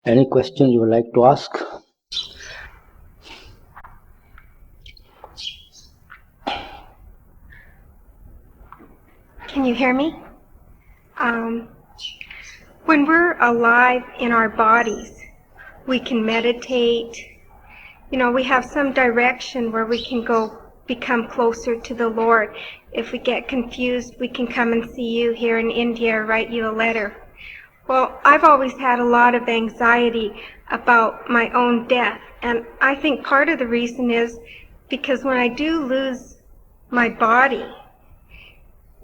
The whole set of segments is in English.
Any question you would like to ask? Can you hear me? When we're alive in our bodies, we can meditate. You know, we have some direction where we can go become closer to the Lord. If we get confused, we can come and see you here in India or write you a letter. Well, I've always had a lot of anxiety about my own death, and I think part of the reason is because when I do lose my body,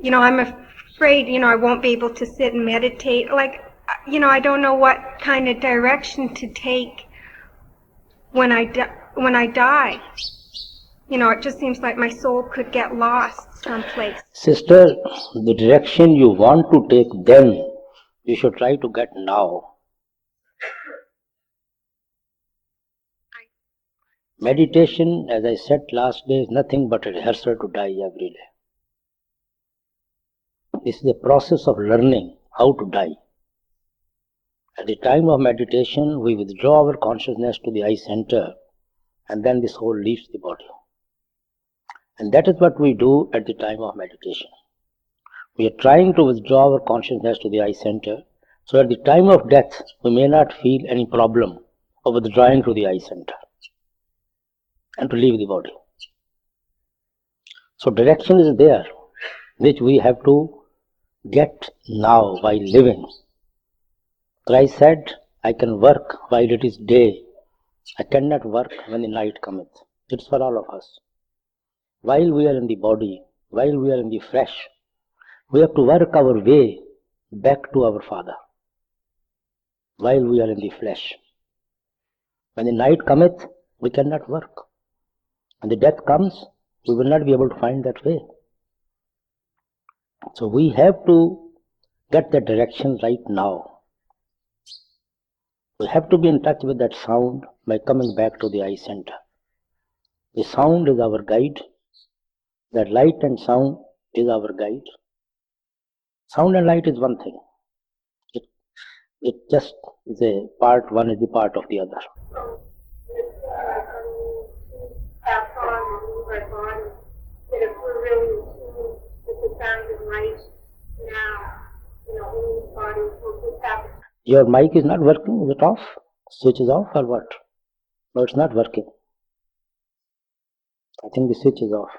you know, I'm afraid, you know, I won't be able to sit and meditate. Like, you know, I don't know what kind of direction to take when I die. You know, it just seems like my soul could get lost someplace. Sister, the direction you want to take then, you should try to get now. Meditation, as I said last day, is nothing but a rehearsal to die every day. This is a process of learning how to die. At the time of meditation, we withdraw our consciousness to the eye center, and then the soul leaves the body. And that is what we do at the time of meditation. We are trying to withdraw our consciousness to the eye center, so at the time of death, we may not feel any problem of withdrawing to the eye center and to leave the body. So direction is there, which we have to get now while living. Christ said, I can work while it is day. I cannot work when the night cometh. It's for all of us. While we are in the body, while we are in the flesh, we have to work our way back to our Father. While we are in the flesh. When the night cometh, we cannot work. When the death comes, we will not be able to find that way. So we have to get that direction right now. We have to be in touch with that sound by coming back to the eye center. The sound is our guide. That light and sound is our guide. Sound and light is one thing. It just is a part, one is the part of the other. If we're really attuned with the sound and light now, you know, in these bodies, we'll just have. Your mic is not working, is it off? Switch is off or what? No, it's not working. I think the switch is off.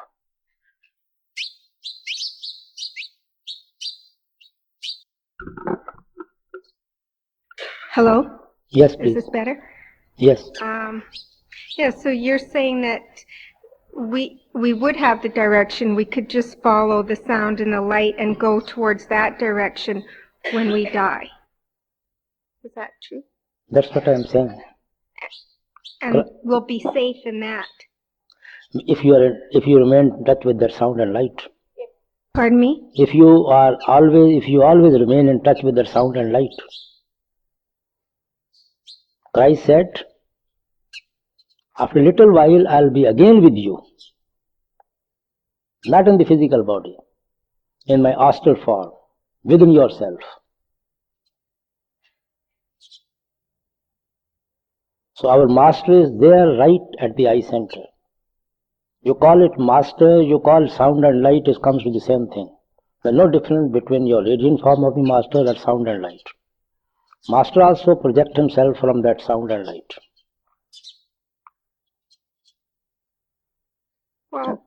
Hello? Yes, please. Is this better? Yes. Yeah, so you're saying that we would have the direction, we could just follow the sound and the light and go towards that direction when we die. Is that true? That's what I'm saying. And we'll be safe in that. If you remain in touch with that sound and light. Pardon me? If you always remain in touch with that sound and light. Christ said, after a little while I'll be again with you. Not in the physical body, in my astral form, within yourself. So our master is there right at the eye center. You call it master, you call sound and light, it comes to the same thing. There's no difference between your radiant form of the master and sound and light. Master also projects himself from that sound and light. Well,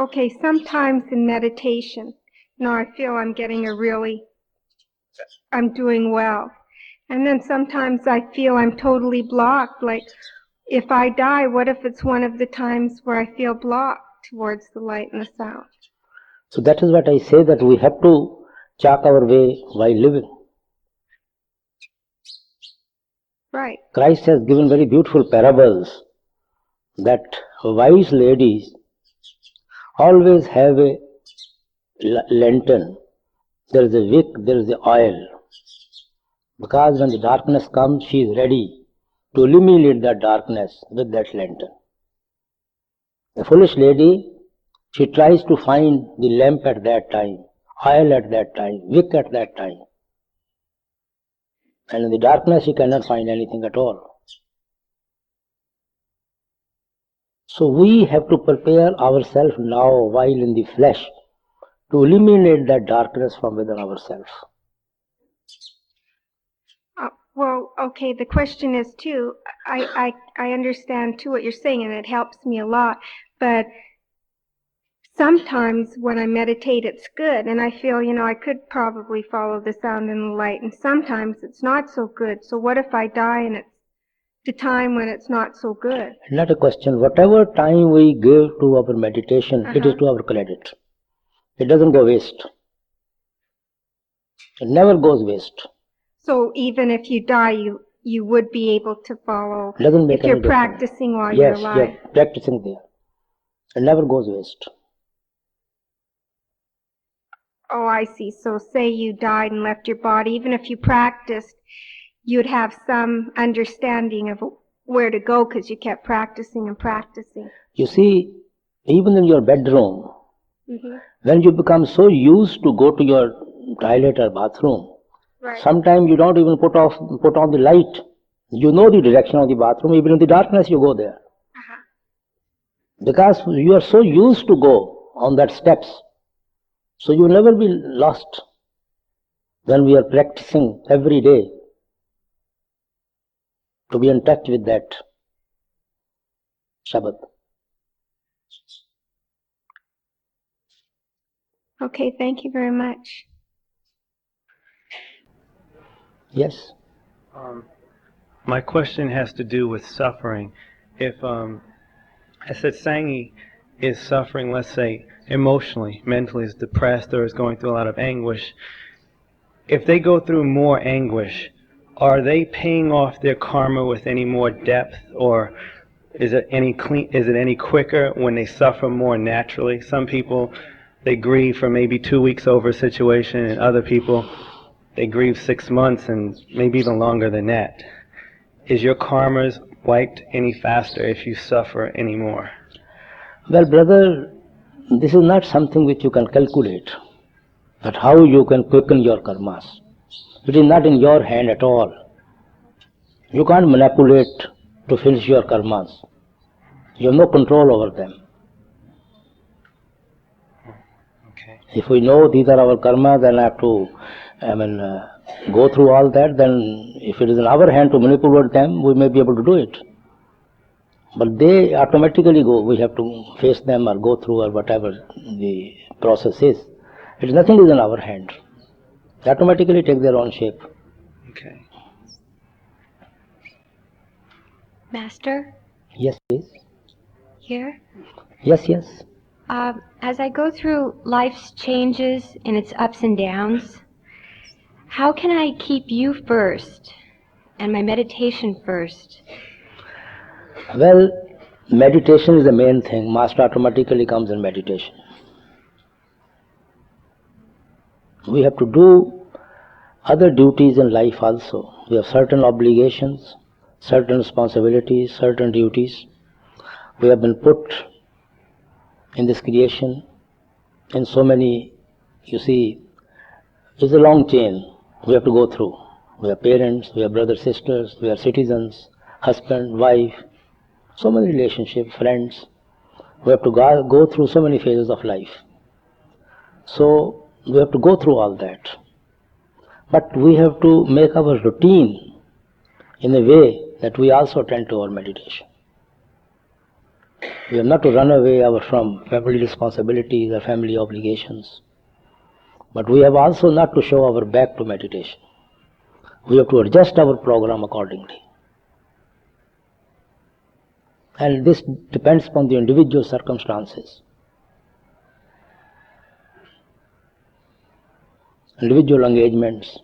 okay, sometimes in meditation, you know, I feel I'm doing well. And then sometimes I feel I'm totally blocked, like if I die, what if it's one of the times where I feel blocked towards the light and the sound? So that is what I say, that we have to chalk our way while living. Right. Christ has given very beautiful parables that wise ladies always have a lantern. There is a wick, there is the oil. Because when the darkness comes, she is ready to illuminate that darkness with that lantern. The foolish lady, she tries to find the lamp at that time, oil at that time, wick at that time. And in the darkness you cannot find anything at all. So we have to prepare ourselves now while in the flesh to eliminate that darkness from within ourselves. Well, okay, the question is too, I understand too what you're saying, and it helps me a lot, but sometimes when I meditate it's good, and I feel, I could probably follow the sound and the light, and sometimes it's not so good. So what if I die and it's the time when it's not so good? Not a question. Whatever time we give to our meditation, it is to our credit. It doesn't go waste. It never goes waste. So even if you die, you would be able to follow Doesn't make if you're any difference. practicing while you're alive. Yes, you're practicing there. It never goes waste. Oh, I see. So say you died and left your body, even if you practiced, you'd have some understanding of where to go because you kept practicing and practicing. You see, even in your bedroom, when you become so used to go to your toilet or bathroom, Right. sometimes you don't even put on the light. You know the direction of the bathroom. Even in the darkness you go there. Because you are so used to go on that steps. So you will never be lost when we are practicing every day to be in touch with that Shabbat. Okay, thank you very much. Yes. My question has to do with suffering. If a satsangi is suffering, let's say, emotionally, mentally, is depressed or is going through a lot of anguish, if they go through more anguish, are they paying off their karma with any more depth, or is it any quicker when they suffer more naturally? Some people, they grieve for maybe 2 weeks over a situation, and other people, they grieve 6 months and maybe even longer than that. Is your karmas wiped any faster if you suffer any more? Well, brother, this is not something which you can calculate, that how you can quicken your karmas. It is not in your hand at all. You can't manipulate to finish your karmas. You have no control over them. Okay. If we know these are our karmas, then I have to go through all that, then if it is in our hand to manipulate them, we may be able to do it. But they automatically go. We have to face them or go through or whatever the process is. Nothing is in our hand. They automatically take their own shape. Okay. Master? Yes, please. Here? Yes, yes. As I go through life's changes and its ups and downs, how can I keep you first and my meditation first? Well, meditation is the main thing. Master automatically comes in meditation. We have to do other duties in life also. We have certain obligations, certain responsibilities, certain duties. We have been put in this creation in so many, you see, it's a long chain we have to go through. We are parents, we are brothers, sisters, we are citizens, husband, wife, so many relationships, friends. We have to go through so many phases of life. So we have to go through all that. But we have to make our routine in a way that we also attend to our meditation. We have not to run away from family responsibilities or family obligations. But we have also not to show our back to meditation. We have to adjust our program accordingly. And this depends upon the individual circumstances, individual engagements,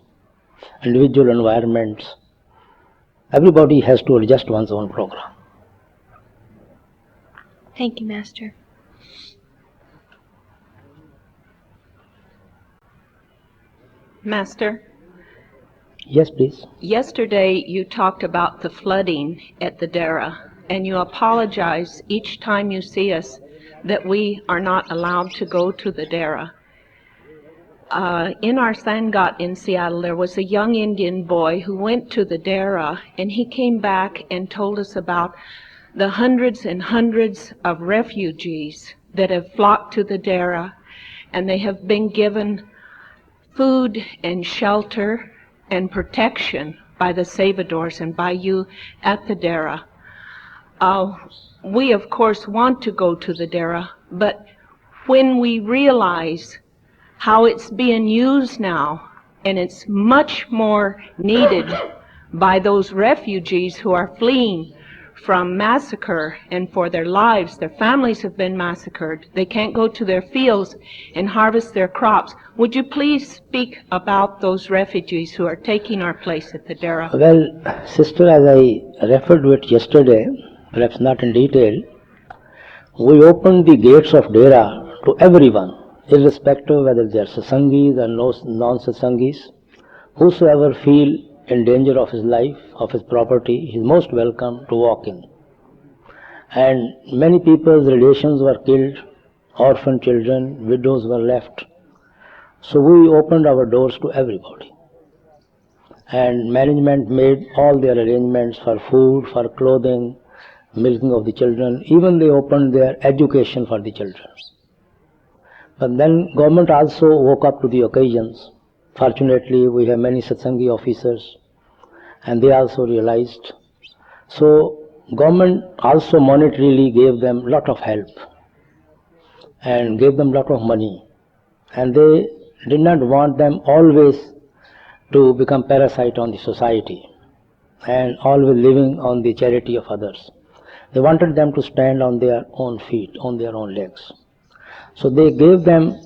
individual environments. Everybody has to adjust one's own program. Thank you, Master. Master, Yes, please. yesterday you talked about the flooding at the Dera, and you apologize each time you see us that we are not allowed to go to the Dera. In our Sangat in Seattle, there was a young Indian boy who went to the Dera, and he came back and told us about the hundreds and hundreds of refugees that have flocked to the Dera, and they have been given food and shelter and protection by the Salvadors and by you at the Dera. We, of course, want to go to the Dera, but when we realize how it's being used now, and it's much more needed by those refugees who are fleeing from massacre and for their lives. Their families have been massacred. They can't go to their fields and harvest their crops. Would you please speak about those refugees who are taking our place at the Dera? Well, sister, as I referred to it yesterday, perhaps not in detail, we opened the gates of Dera to everyone, irrespective whether they are Satsangis or non-Satsangis. Whosoever feel in danger of his life, of his property, he is most welcome to walk in. And many people's relations were killed, orphan children, widows were left. So we opened our doors to everybody. And management made all their arrangements for food, for clothing, milking of the children. Even they opened their education for the children. But then government also woke up to the occasions. Fortunately, we have many Satsangi officers, and they also realized. So government also monetarily gave them lot of help and gave them lot of money. And they did not want them always to become parasite on the society and always living on the charity of others. They wanted them to stand on their own feet, on their own legs. So they gave them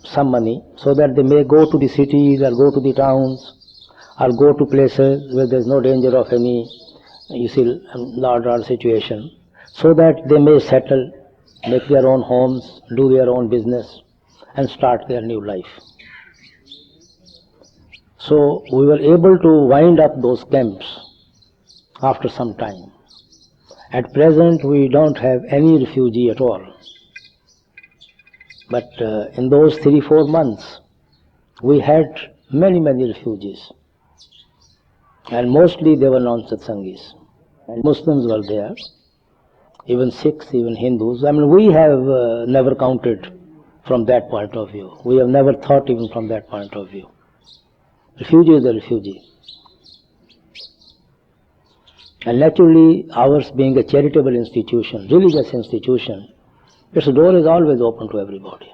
some money so that they may go to the cities or go to the towns or go to places where there is no danger of any, law and order situation, so that they may settle, make their own homes, do their own business and start their new life. So we were able to wind up those camps after some time. At present we don't have any refugee at all. But in those 3-4 months, we had many refugees. And mostly they were non-Satsangis. And Muslims were there, even Sikhs, even Hindus. I mean, we have never counted from that point of view. We have never thought even from that point of view. Refugee is a refugee. And naturally, ours being a charitable institution, religious institution, its door is always open to everybody.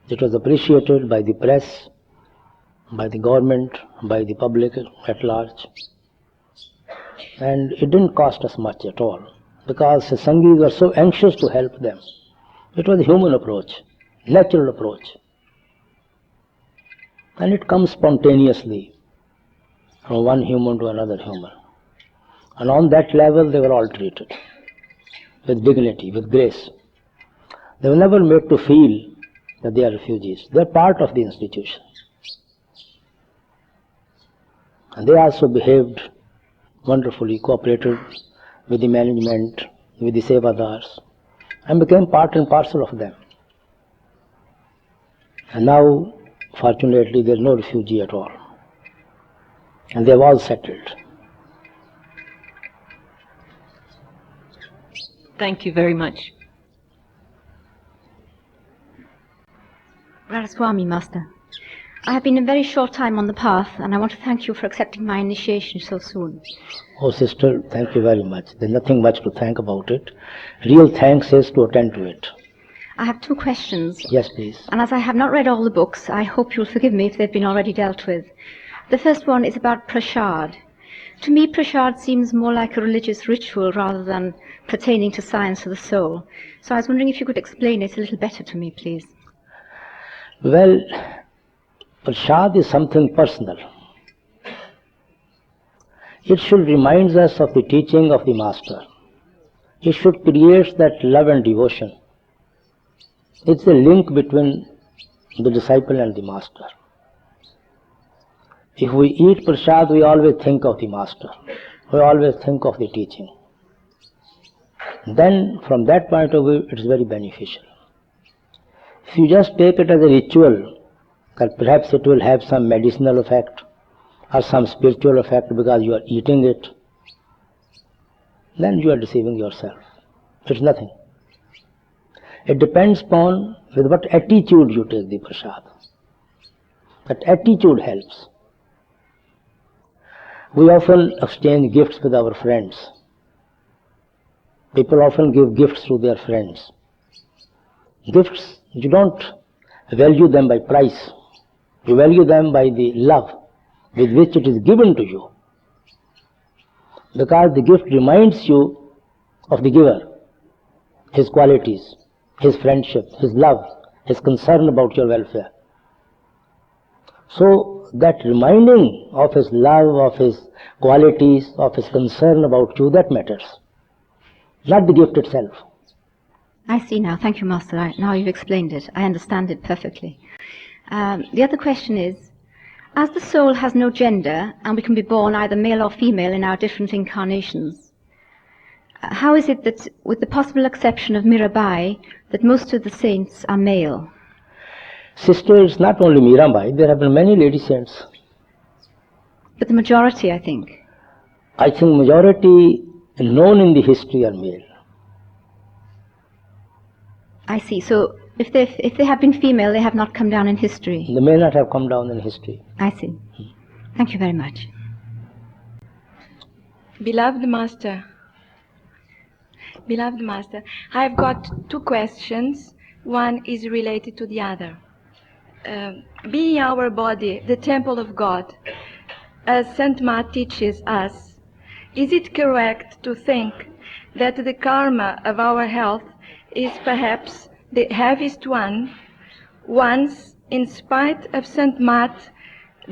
It was appreciated by the press, by the government, by the public at large. And it didn't cost us much at all, because the Sangis were so anxious to help them. It was a human approach, natural approach. And it comes spontaneously from one human to another human. And on that level they were all treated with dignity, with grace. They were never made to feel that they are refugees. They are part of the institution. And they also behaved wonderfully, cooperated with the management, with the Sevadars, and became part and parcel of them. And now, fortunately, there is no refugee at all. And they have all settled. Thank you very much. Radhaswami, Master. I have been a very short time on the path, and I want to thank you for accepting my initiation so soon. Oh, sister, thank you very much. There's nothing much to thank about it. Real thanks is to attend to it. I have 2 questions. Yes, please. And as I have not read all the books, I hope you'll forgive me if they've been already dealt with. The first one is about prasad. To me, prasad seems more like a religious ritual rather than pertaining to science of the soul. So I was wondering if you could explain it a little better to me, please. Well, prasad is something personal. It should remind us of the teaching of the Master. It should create that love and devotion. It's a link between the disciple and the Master. If we eat prasad, we always think of the Master. We always think of the teaching. Then, from that point of view, it's very beneficial. If you just take it as a ritual, that perhaps it will have some medicinal effect or some spiritual effect because you are eating it, then you are deceiving yourself. It's nothing. It depends upon with what attitude you take the prasad. That attitude helps. We often exchange gifts with our friends. People often give gifts to their friends. Gifts, you don't value them by price. You value them by the love with which it is given to you. Because the gift reminds you of the giver, his qualities, his friendship, his love, his concern about your welfare. So that reminding of his love, of his qualities, of his concern about you, that matters, not the gift itself. I see now. Thank you, Master. Now you've explained it. I understand it perfectly. The other question is, as the soul has no gender, and we can be born either male or female in our different incarnations, how is it that, with the possible exception of Mirabai, that most of the saints are male? Sister, it's not only Mirabai, there have been many lady saints. But the majority, I think. I think majority known in the history are male. I see. So if they have been female, they have not come down in history. They may not have come down in history. I see. Thank you very much. Beloved Master, I've got two questions. One is related to the other. Being our body the temple of God, as Saint Ma teaches us, is it correct to think that the karma of our health is perhaps the heaviest one, once, in spite of Saint Ma's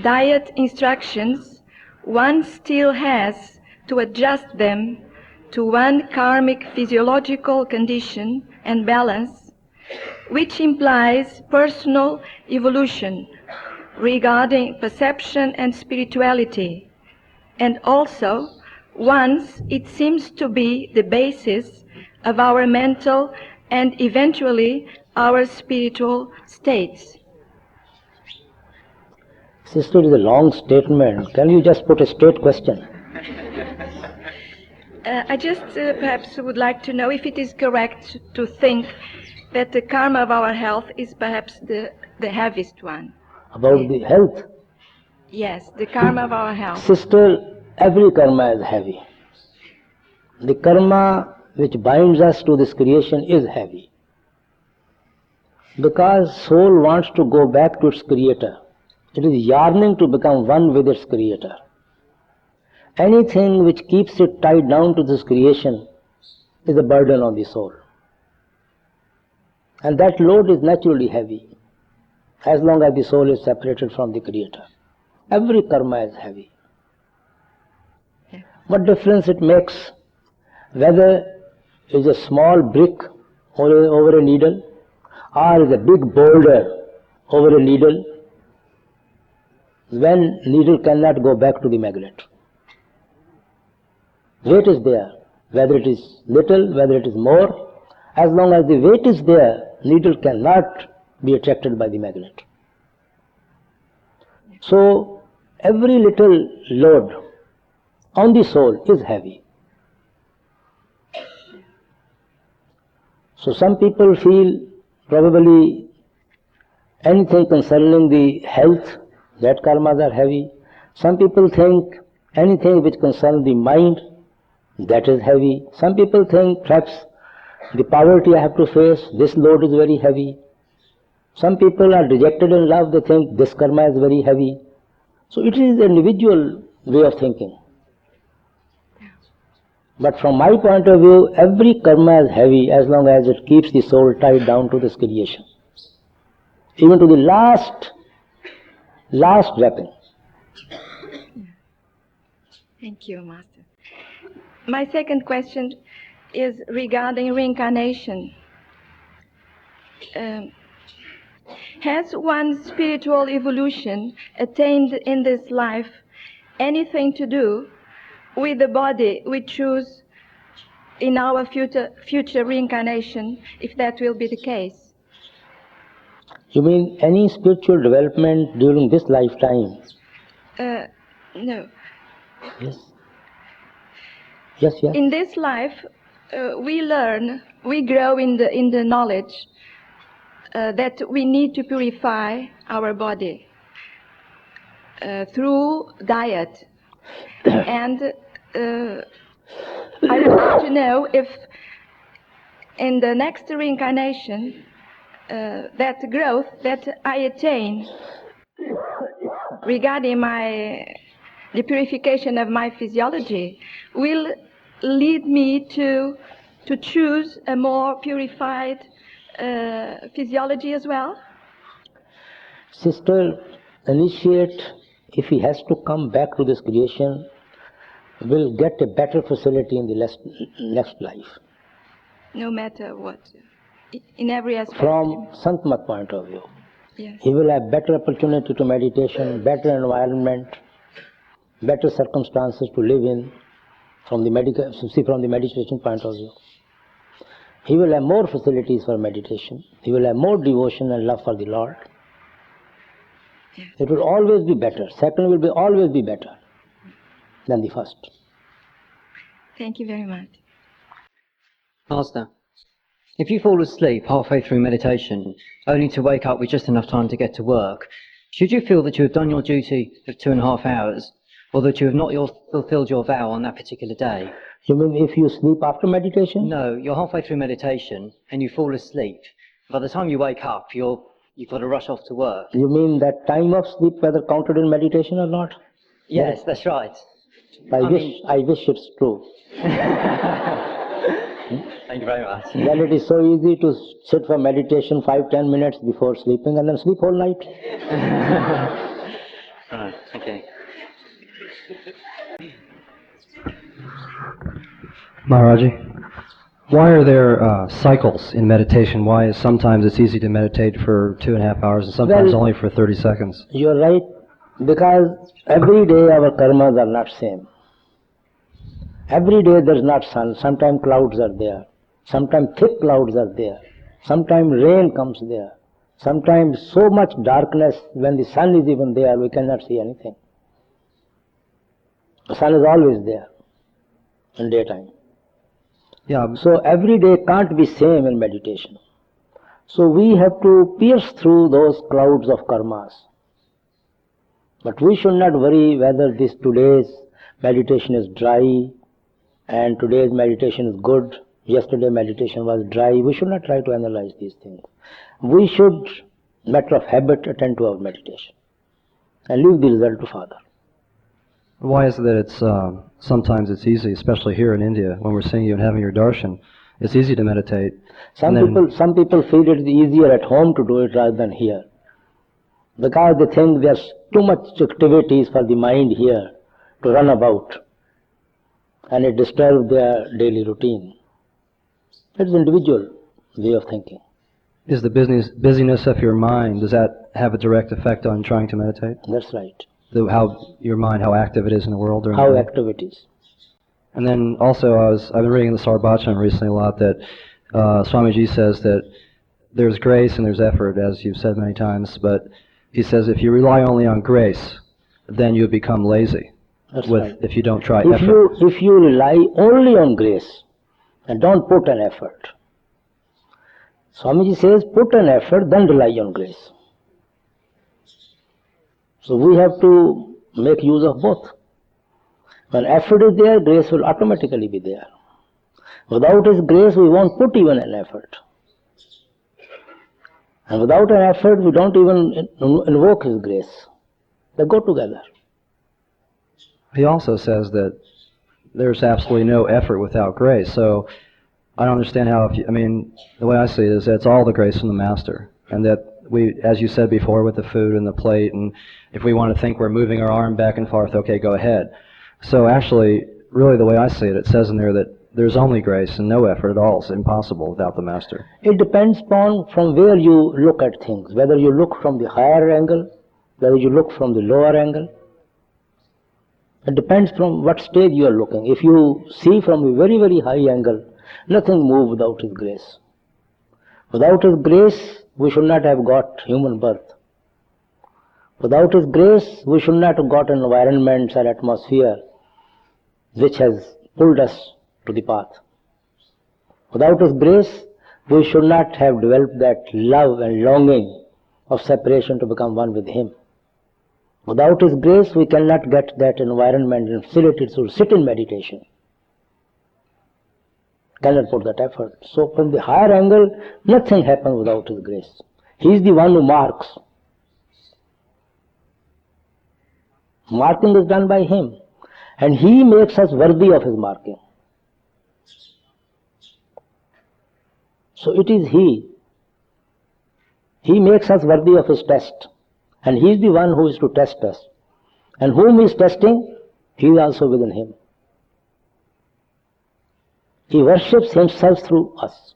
diet instructions, one still has to adjust them to one karmic physiological condition and balance, which implies personal evolution regarding perception and spirituality, and also once it seems to be the basis of our mental and eventually our spiritual states. Sister, it is a long statement. Can you just put a straight question? I just perhaps would like to know if it is correct to think that the karma of our health is perhaps the heaviest one. About the health? Yes, the karma of our health. Sister, every karma is heavy. The karma which binds us to this creation is heavy. Because soul wants to go back to its creator. It is yearning to become one with its creator. Anything which keeps it tied down to this creation is a burden on the soul. And that load is naturally heavy, as long as the soul is separated from the creator. Every karma is heavy. What difference it makes whether it is a small brick over a needle or is a big boulder over a needle, when needle cannot go back to the magnet. Weight is there, whether it is little, whether it is more, as long as the weight is there, needle cannot be attracted by the magnet. So every little load on the soul is heavy. So some people feel probably anything concerning the health, that karmas are heavy. Some people think anything which concerns the mind, that is heavy. Some people think perhaps the poverty I have to face, this load is very heavy. Some people are dejected in love, they think this karma is very heavy. So it is an individual way of thinking. But from my point of view, every karma is heavy as long as it keeps the soul tied down to this creation. Even to the last wrapping. Thank you, Master. My second question is regarding reincarnation. Has one's spiritual evolution attained in this life anything to do with the body we choose in our future reincarnation, if that will be the case? You mean any spiritual development during this lifetime? No. Yes. Yes, yes. In this life, we learn, we grow in the knowledge that we need to purify our body through diet. And I would like to know if in the next reincarnation, that growth that I attain regarding the purification of my physiology will lead me to choose a more purified physiology as well? Sister, initiate, if he has to come back to this creation, will get a better facility in the next life. No matter what, in every aspect. From Santmat point of view, Yes. he will have better opportunity to meditation, better environment, better circumstances to live in, from the meditation point of view. He will have more facilities for meditation. He will have more devotion and love for the Lord. Yes. It will always be better. Second will always be better than the first. Thank you very much. Master, if you fall asleep halfway through meditation, only to wake up with just enough time to get to work, should you feel that you have done your duty of 2.5 hours, or that you have not fulfilled your vow on that particular day? You mean if you sleep after meditation? No, you're halfway through meditation and you fall asleep. By the time you wake up, you've got to rush off to work. You mean that time of sleep whether counted in meditation or not? Yes, that's right. I wish it's true. Thank you very much. Well, it is so easy to sit for meditation 5-10 minutes before sleeping and then sleep whole night. Right, okay. Maharaji, why are there cycles in meditation? Why is sometimes it's easy to meditate for 2.5 hours and sometimes only for 30 seconds? You are right, because every day our karmas are not same. Every day there is not sun, sometimes clouds are there, sometimes thick clouds are there, sometimes rain comes there, sometimes so much darkness when the sun is even there we cannot see anything. The sun is always there in daytime. Yeah. So every day can't be same in meditation. So we have to pierce through those clouds of karmas. But we should not worry whether today's meditation is dry and today's meditation is good, yesterday meditation was dry. We should not try to analyze these things. We should, matter of habit, attend to our meditation and leave the result to Father. Why is it that it's sometimes it's easy, especially here in India, when we're seeing you and having your darshan, it's easy to meditate. Some people feel it is easier at home to do it rather than here, because they think there's too much activities for the mind here to run about, and it disturbs their daily routine. It's an individual way of thinking. Is the busyness of your mind, does that have a direct effect on trying to meditate? That's right. How your mind, how active it is in the world during the How day? active it is. And then also, I've been reading the Sarvabhajan recently a lot, that Swamiji says that there's grace and there's effort, as you've said many times, but he says if you rely only on grace, then you become lazy. That's right. If you don't try effort. If you rely only on grace and don't put an effort, Swamiji says put an effort, then rely on grace. So we have to make use of both. When effort is there, grace will automatically be there. Without His grace, we won't put even an effort. And without an effort, we don't even invoke His grace. They go together. He also says that there's absolutely no effort without grace. So I don't understand how, the way I see it is that it's all the grace from the Master. And that we, as you said before, with the food and the plate, and if we want to think we're moving our arm back and forth, okay, go ahead. So actually, really the way I see it, it says in there that there's only grace and no effort at all. It's impossible without the Master. It depends upon from where you look at things, whether you look from the higher angle, whether you look from the lower angle. It depends from what stage you are looking. If you see from a very, very high angle, nothing moves without His grace. Without His grace, we should not have got human birth. Without His grace, we should not have got an environment or atmosphere which has pulled us to the path. Without His grace, we should not have developed that love and longing of separation to become one with Him. Without His grace, we cannot get that environment and facility to sit in meditation. Cannot put that effort. So from the higher angle, nothing happens without His grace. He is the one who marks. Marking is done by Him. And He makes us worthy of His marking. So it is He. He makes us worthy of His test. And He is the one who is to test us. And whom He is testing, He is also within Him. He worships Himself through us.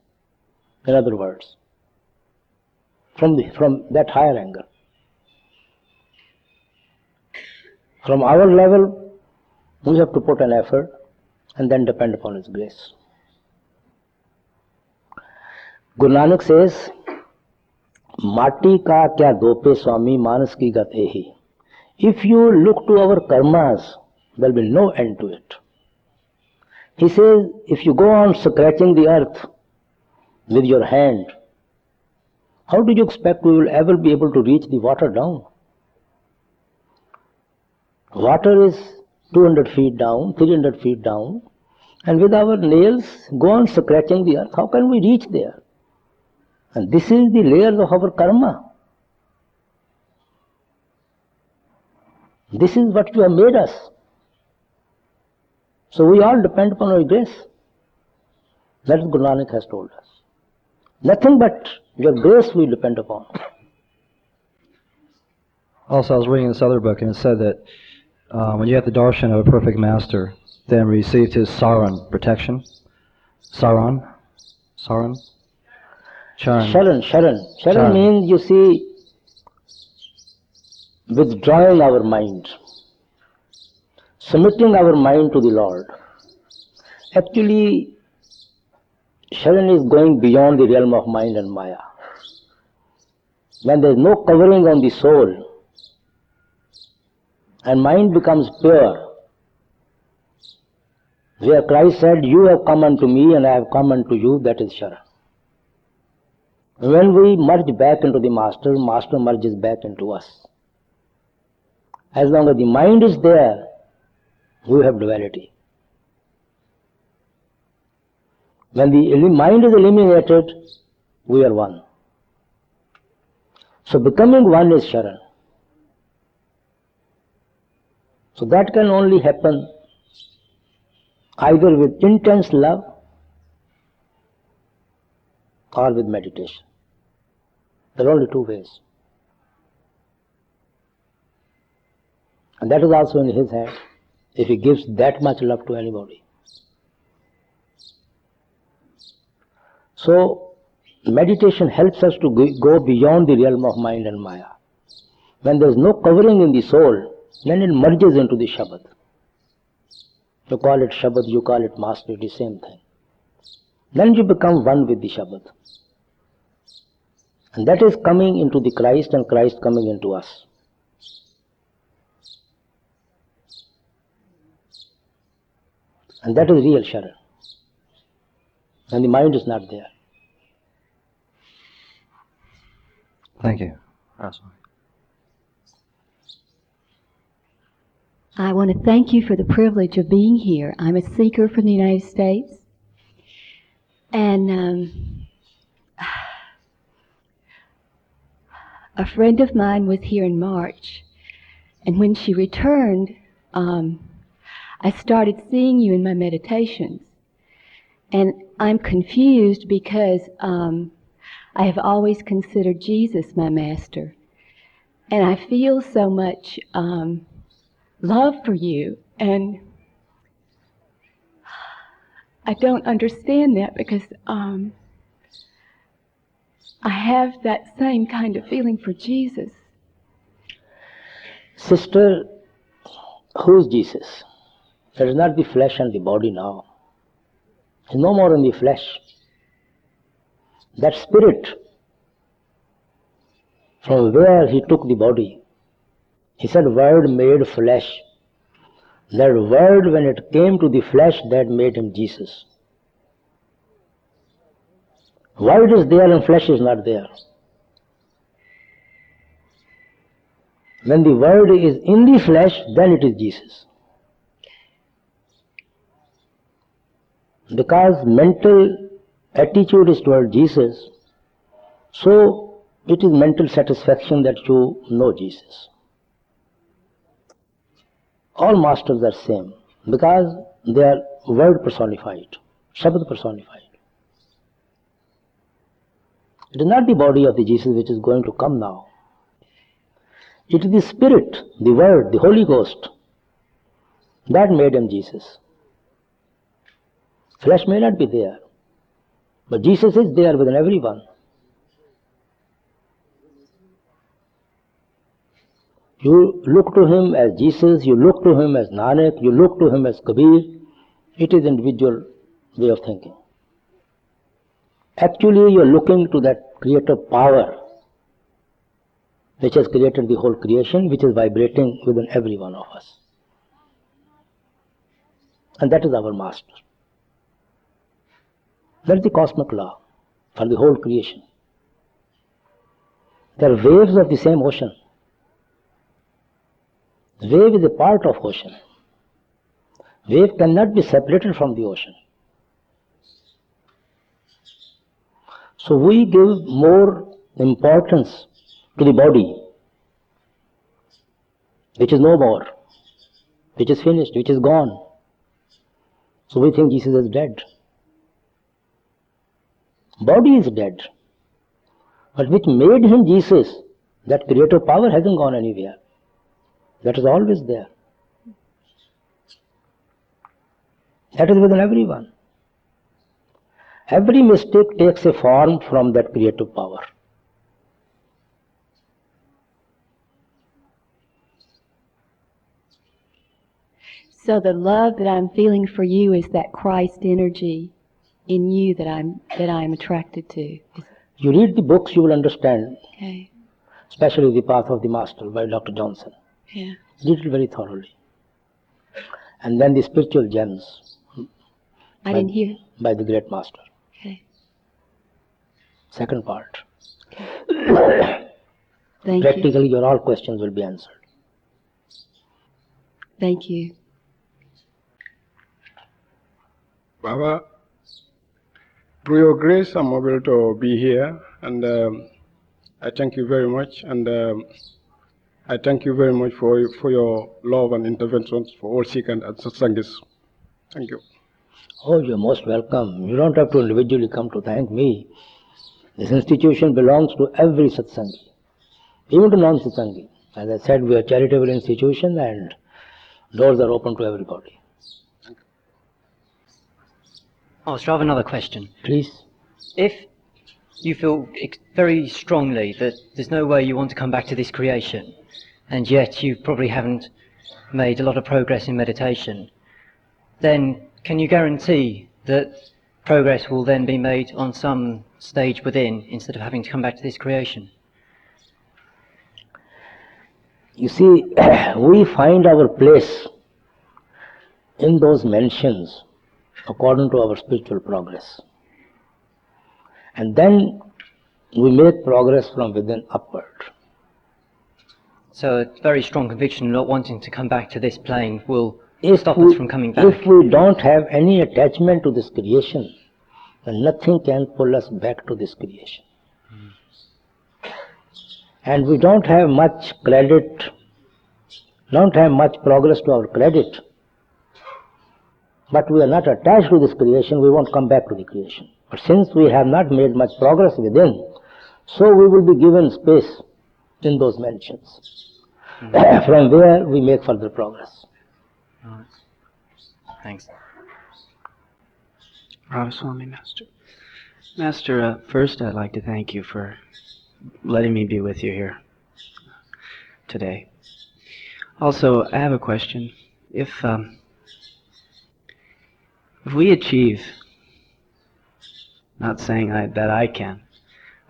In other words, from that higher angle. From our level, we have to put an effort and then depend upon His grace. Guru Nanak says, Mati ka kya dope swami manas ki gat ehi. If you look to our karmas, there will be no end to it. He says, if you go on scratching the earth with your hand, how do you expect we will ever be able to reach the water down? Water is 200 feet down, 300 feet down, and with our nails go on scratching the earth. How can we reach there? And this is the layers of our karma. This is what you have made us. So we all depend upon our grace. That is Guru Nanak has told us. Nothing but your grace we depend upon. Also, I was reading this other book, and it said that when you have the darshan of a perfect master, then received his saran, protection. Saran? Charan. Sharan means, you see, withdrawing our mind, submitting our mind to the Lord. Actually, Sharan is going beyond the realm of mind and Maya. When there is no covering on the soul, and mind becomes pure, where Christ said, you have come unto me and I have come unto you, that is Sharan. When we merge back into the Master, Master merges back into us. As long as the mind is there, we have duality. When the mind is eliminated, we are one. So becoming one is Sharan. So that can only happen either with intense love or with meditation. There are only two ways. And that is also in His hand, if He gives that much love to anybody. So, meditation helps us to go beyond the realm of mind and Maya. When there is no covering in the soul, then it merges into the Shabad. You call it Shabad, you call it Master, it is the same thing. Then you become one with the Shabad. And that is coming into the Christ and Christ coming into us. And that is real Sharan. And the mind is not there. Thank you. I want to thank you for the privilege of being here. I'm a seeker from the United States. And a friend of mine was here in March. And when she returned, I started seeing you in my meditations. And I'm confused because I have always considered Jesus my master. And I feel so much love for you. And I don't understand that because I have that same kind of feeling for Jesus. Sister, who is Jesus? It is not the flesh and the body now. He is no more in the flesh. that spirit from where he took the body. He said, Word made flesh. That word, when it came to the flesh, that made him Jesus. Word is there and flesh is not there. When the word is in the flesh, then it is Jesus. Because mental attitude is toward Jesus, so it is mental satisfaction that you know Jesus. All masters are same because they are word personified, Shabad personified. It is not the body of the Jesus which is going to come now. It is the Spirit, the Word, the Holy Ghost that made him Jesus. Flesh may not be there, but Jesus is there within everyone. You look to him as Jesus, you look to him as Nanak, you look to him as Kabir. It is individual way of thinking. Actually, you are looking to that creative power which has created the whole creation, which is vibrating within every one of us. And that is our master. That is the cosmic law for the whole creation. There are waves of the same ocean. Wave is a part of ocean. Wave cannot be separated from the ocean. So we give more importance to the body, which is no more, which is finished, which is gone. So we think Jesus is dead. Body is dead. But which made him Jesus, that creative power hasn't gone anywhere. That is always there. That is within everyone. Every mistake takes a form from that creative power. So the love that I'm feeling for you is that Christ energy in you that I'm attracted to. You read the books, you will understand. Okay. Especially The Path of the Master by Dr. Johnson. Yeah. Read it very thoroughly. And then the spiritual gems. I didn't hear. By the great master. Okay. Second part. Okay. Thank Practically, you. your all questions will be answered. Thank you. Baba, through your grace, I'm able to be here, and I thank you very much, and I thank you very much for your love and interventions for all Sikh and Satsangis. Thank you. Oh, you're most welcome. You don't have to individually come to thank me. This institution belongs to every Satsangi, even to non-Satsangi. As I said, we are a charitable institution and doors are open to everybody. Oh, so I have another question. Please. If you feel very strongly that there's no way you want to come back to this creation, and yet you probably haven't made a lot of progress in meditation, then can you guarantee that progress will then be made on some stage within instead of having to come back to this creation? You see, we find our place in those mentions according to our spiritual progress. And then we make progress from within upward. So a very strong conviction not wanting to come back to this plane will stop we, us from coming back. If we don't have any attachment to this creation, then nothing can pull us back to this creation. And we don't have much credit, don't have much progress to our credit, but we are not attached to this creation, we won't come back to the creation. But since we have not made much progress within, so we will be given space in those mentions, from where we make further progress. Right. Thanks. Ramaswamy Master. Master, first I'd like to thank you for letting me be with you here today. Also, I have a question. If we achieve Not saying that I can.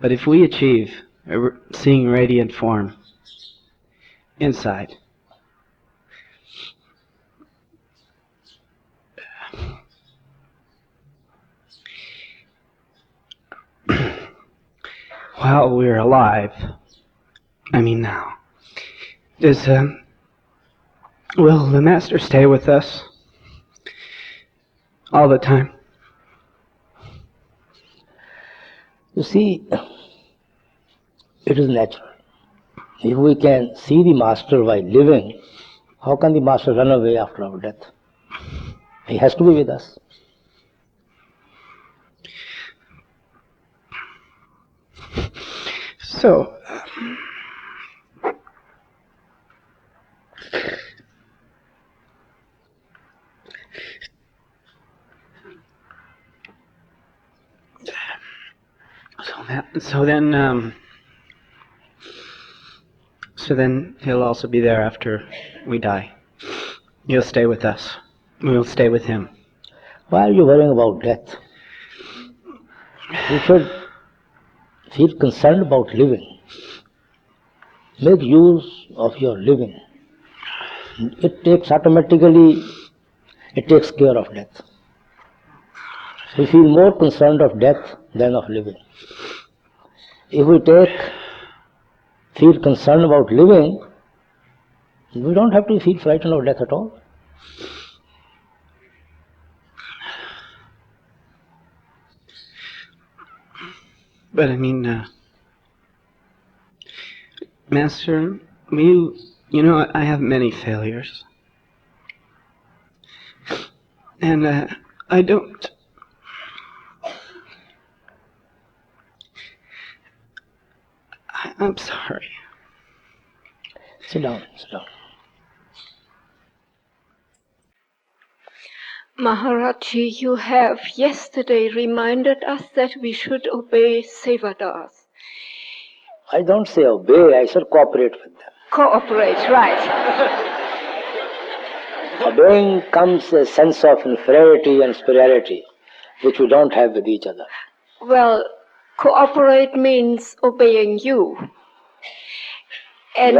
But if we achieve seeing radiant form inside, while we're alive, I mean now, will the Master stay with us all the time? You see, it is natural. If we can see the Master while living, how can the Master run away after our death? He has to be with us. So, so then he'll also be there after we die. He'll stay with us. We'll stay with him. Why are you worrying about death? You should feel concerned about living. Make use of your living. It takes care of death. So we feel more concerned of death than of living. If we feel concerned about living, we don't have to feel frightened of death at all. But I mean, Master, I have many failures. And I'm sorry. Sit down. Maharaji, you have yesterday reminded us that we should obey Sevadas. I don't say obey, I said cooperate with them. Cooperate, right. Obeying comes a sense of inferiority and superiority, which we don't have with each other. Well, cooperate means obeying you. And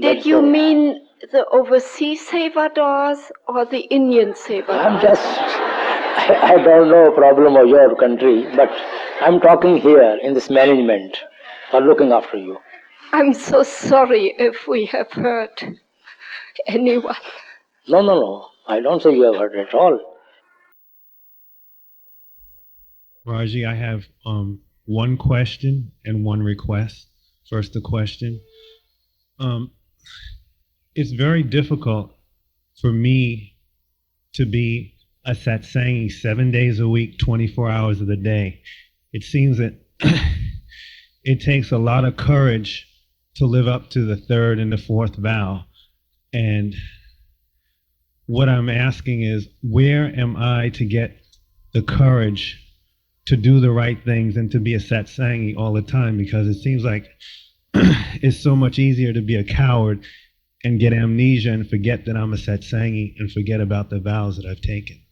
did you mean the overseas Sevadas or the Indian Sevadas? I don't know a problem of your country, but I'm talking here in this management for looking after you. I'm so sorry if we have hurt anyone. No. I don't say you have hurt at all. Raji, I have one question and one request. First, the question. It's very difficult for me to be a satsangi 7 days a week, 24 hours of the day. It seems that it takes a lot of courage to live up to the third and the fourth vow. And what I'm asking is, where am I to get the courage to do the right things and to be a satsangi all the time? Because it seems like it's so much easier to be a coward and get amnesia and forget that I'm a satsangi and forget about the vows that I've taken.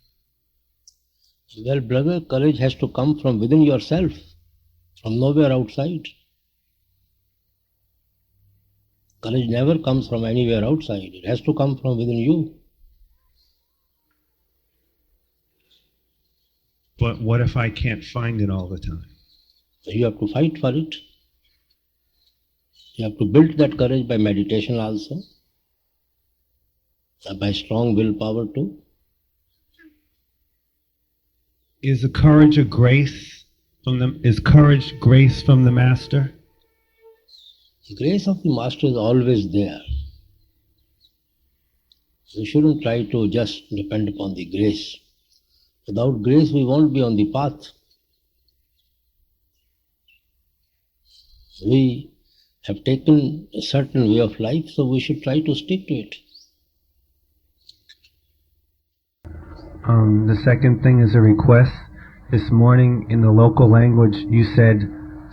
Well, brother, courage has to come from within yourself, from nowhere outside. Courage never comes from anywhere outside. It has to come from within you. But what if I can't find it all the time? So you have to fight for it. You have to build that courage by meditation also, by strong willpower too. Is courage grace from the Master? The grace of the Master is always there. We shouldn't try to just depend upon the grace. Without grace, we won't be on the path. We have taken a certain way of life, so we should try to stick to it. The second thing is a request. This morning in the local language you said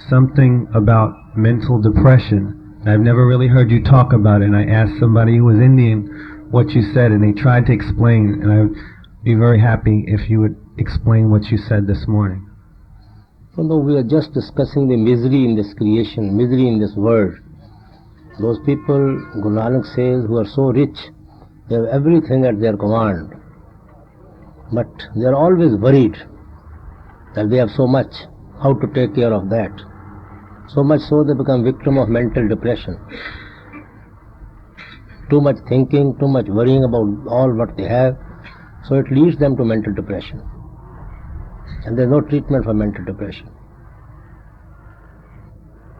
something about mental depression. I've never really heard you talk about it, and I asked somebody who was Indian what you said, and they tried to explain, and I would be very happy if you would explain what you said this morning. Although we are just discussing the misery in this creation, misery in this world. Those people, Guru Nanak says, who are so rich, they have everything at their command. But they are always worried that they have so much, how to take care of that. So much so they become victim of mental depression. Too much thinking, too much worrying about all what they have, so it leads them to mental depression. And there is no treatment for mental depression.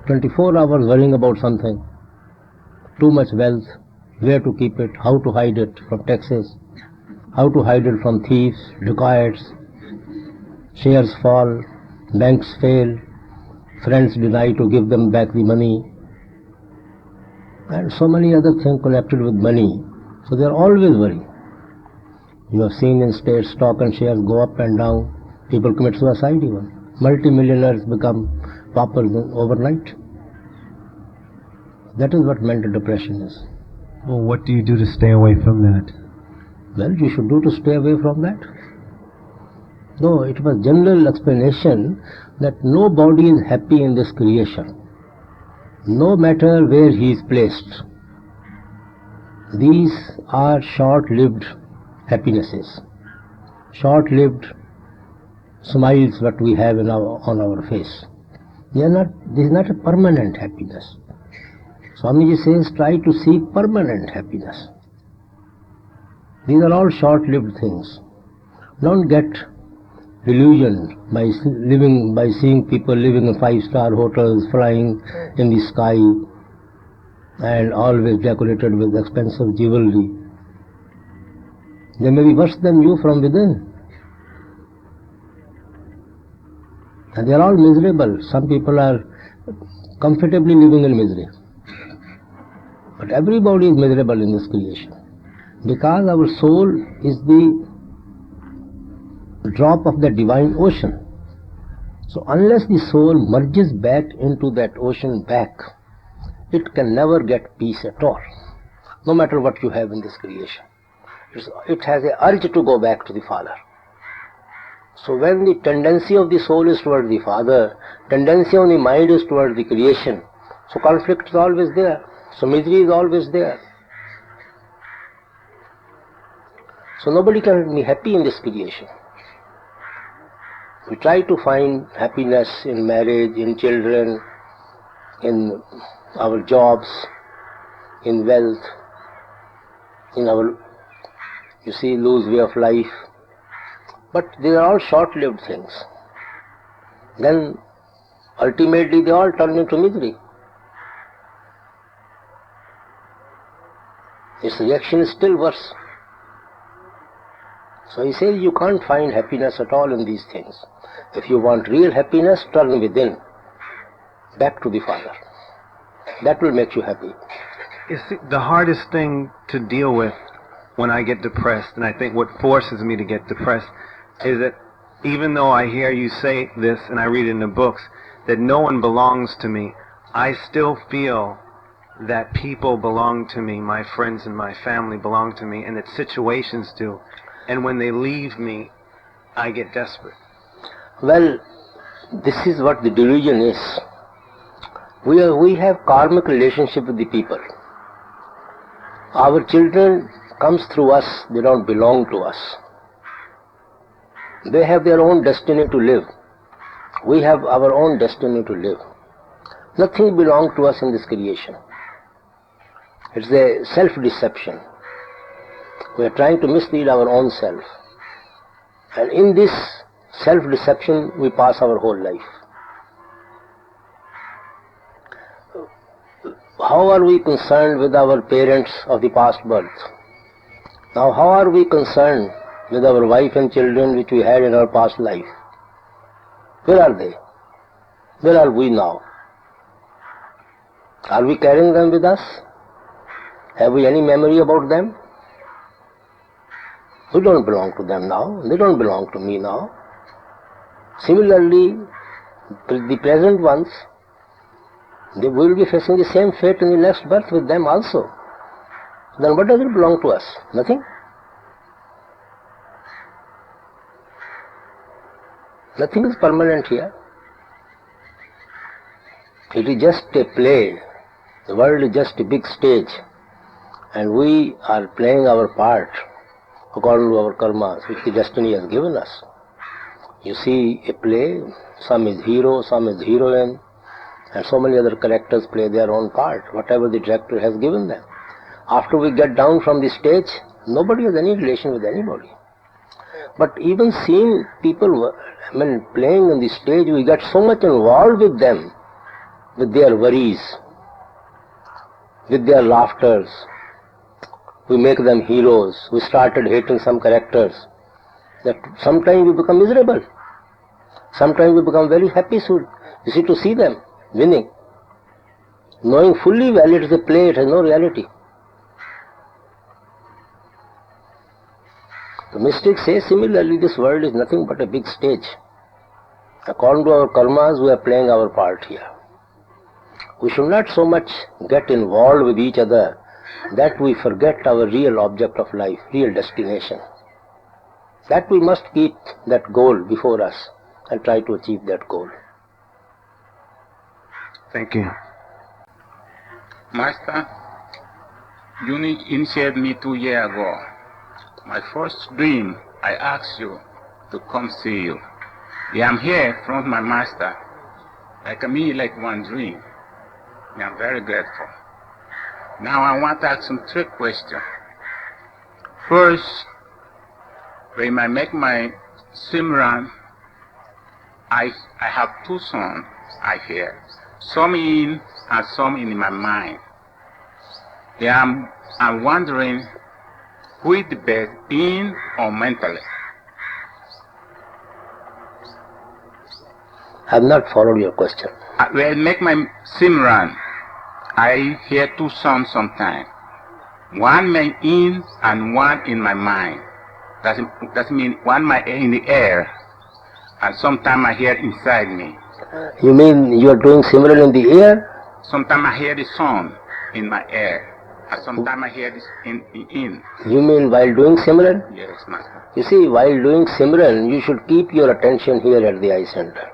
24 hours worrying about something, too much wealth, where to keep it, how to hide it from taxes, how to hide it from thieves, dacoits, shares fall, banks fail, friends deny to give them back the money, and so many other things connected with money. So they are always worrying. You have seen in states stock and shares go up and down. People commit suicide even. Multi-millionaires become paupers overnight. That is what mental depression is. Well, what do you do to stay away from that? Well, you should do to stay away from that. No, it was general explanation that nobody is happy in this creation, no matter where he is placed. These are short-lived happinesses, short-lived smiles that we have on our face. This is not a permanent happiness. Swamiji says, try to seek permanent happiness. These are all short-lived things. Don't get delusioned by seeing people living in 5-star hotels, flying in the sky, and always decorated with expensive jewelry. They may be worse than you from within. And they are all miserable. Some people are comfortably living in misery. But everybody is miserable in this creation. Because our soul is the drop of the divine ocean. So unless the soul merges back into that ocean back, it can never get peace at all. No matter what you have in this creation. It has an urge to go back to the Father. So when the tendency of the soul is toward the Father, tendency of the mind is toward the creation, so conflict is always there. So misery is always there. So nobody can be happy in this creation. We try to find happiness in marriage, in children, in our jobs, in wealth, in our, loose way of life. But these are all short-lived things. Then ultimately they all turn into misery. Its reaction is still worse. So he says you can't find happiness at all in these things. If you want real happiness, turn within, back to the Father. That will make you happy. You see, the hardest thing to deal with when I get depressed, and I think what forces me to get depressed, is that even though I hear you say this, and I read it in the books, that no one belongs to me, I still feel that people belong to me, my friends and my family belong to me, and that situations do. And when they leave me, I get desperate. Well, this is what the delusion is. We have karmic relationship with the people. Our children comes through us, they don't belong to us. They have their own destiny to live. We have our own destiny to live. Nothing belongs to us in this creation. It's a self-deception. We are trying to mislead our own self. And in this self-deception, we pass our whole life. How are we concerned with our parents of the past birth? Now, how are we concerned with our wife and children which we had in our past life? Where are they? Where are we now? Are we carrying them with us? Have we any memory about them? We don't belong to them now. They don't belong to me now. Similarly, the present ones, they will be facing the same fate in the next birth with them also. Then what does it belong to us? Nothing. Nothing is permanent here. It is just a play. The world is just a big stage, and we are playing our part according to our karmas, which the destiny has given us. You see a play, some is hero, some is heroine, and so many other characters play their own part, whatever the director has given them. After we get down from the stage, nobody has any relation with anybody. But even seeing people playing on the stage, we get so much involved with them, with their worries, with their laughters. We make them heroes. We started hating some characters. That sometimes we become miserable. Sometimes we become very happy to see them winning, knowing fully well it is a play, it has no reality. The mystics say similarly, this world is nothing but a big stage. According to our karmas, we are playing our part here. We should not so much get involved with each other that we forget our real object of life, real destination. That we must keep that goal before us and try to achieve that goal. Thank you. Master, you initiated me 2 years ago. My first dream, I asked you to come see you. Yeah, I'm here in front of my master. I can be like one dream. And I'm very grateful. Now I want to ask some trick questions. First, when I make my Simran, I have 2 songs I hear. Some in and some in my mind. Yeah, I'm wondering who is the best, in or mentally? I have not followed your question. When I make my Simran, I hear 2 songs sometimes. One in and one in my mind. That means one in the air, and sometimes I hear inside me. You mean you are doing Simran in the air? Sometimes I hear the song in my ear, and sometimes I hear this in. You mean while doing Simran? Yes, Master. You see, while doing Simran, you should keep your attention here at the eye center.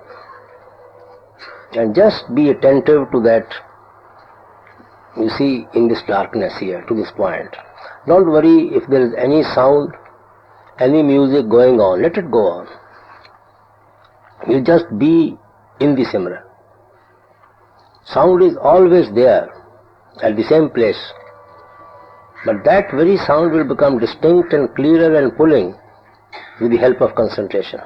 And just be attentive to that, you see, in this darkness here, to this point. Don't worry if there is any sound, any music going on, let it go on. You just be in the Simran. Sound is always there, at the same place. But that very sound will become distinct and clearer and pulling with the help of concentration.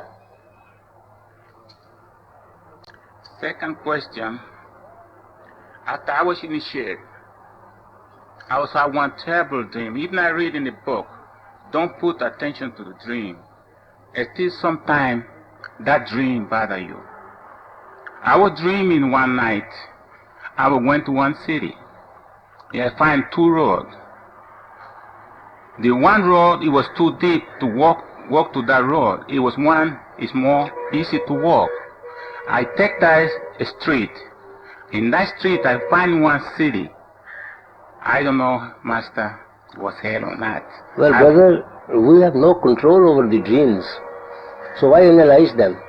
Second question, after I was initiated, I also had one terrible dream. Even I read in the book, don't put attention to the dream. Until sometime that dream bother you. I was dreaming one night, I went to one city. I find 2 roads. The one road, it was too deep to walk to that road. It was one, it's more easy to walk. I take that street. In that street, I find one city. I don't know, Master, was hell or not. Well, brother, we have no control over the dreams. So why analyze them?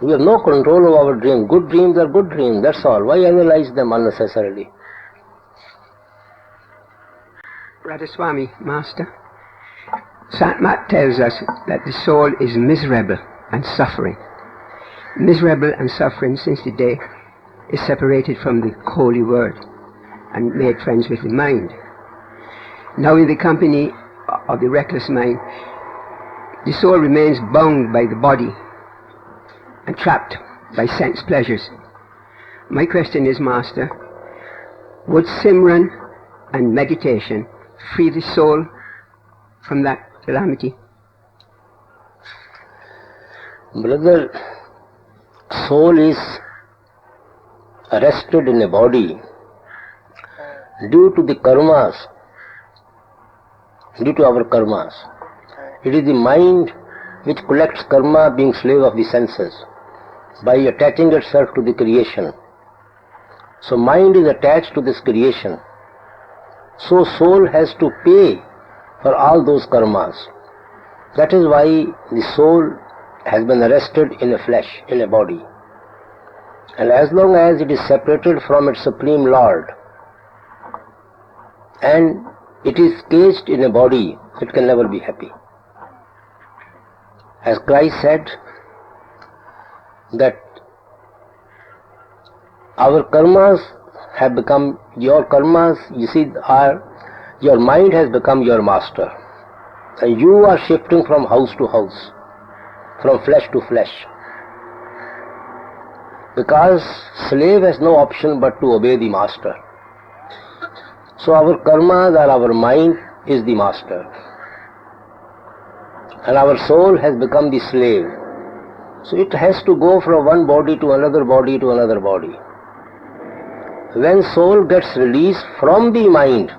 We have no control over our dreams. Good dreams are good dreams, that's all. Why analyze them unnecessarily? Brother Swami, Master, Sant Mat tells us that the soul is miserable and suffering. Miserable and suffering since the day is separated from the holy word and made friends with the mind. Now in the company of the reckless mind, the soul remains bound by the body and trapped by sense pleasures. My question is, Master, would Simran and meditation free the soul from that calamity? Brother, soul is arrested in a body due to the karmas, due to our karmas. It is the mind which collects karma, being slave of the senses, by attaching itself to the creation. So mind is attached to this creation. So soul has to pay for all those karmas. That is why the soul has been arrested in a flesh, in a body. And as long as it is separated from its Supreme Lord and it is caged in a body, it can never be happy. As Christ said that our karmas have become your karmas, you see, your mind has become your master. And you are shifting from house to house, from flesh to flesh. Because slave has no option but to obey the master. So our karmas or our mind is the master. And our soul has become the slave. So it has to go from one body to another body to another body. When soul gets released from the mind,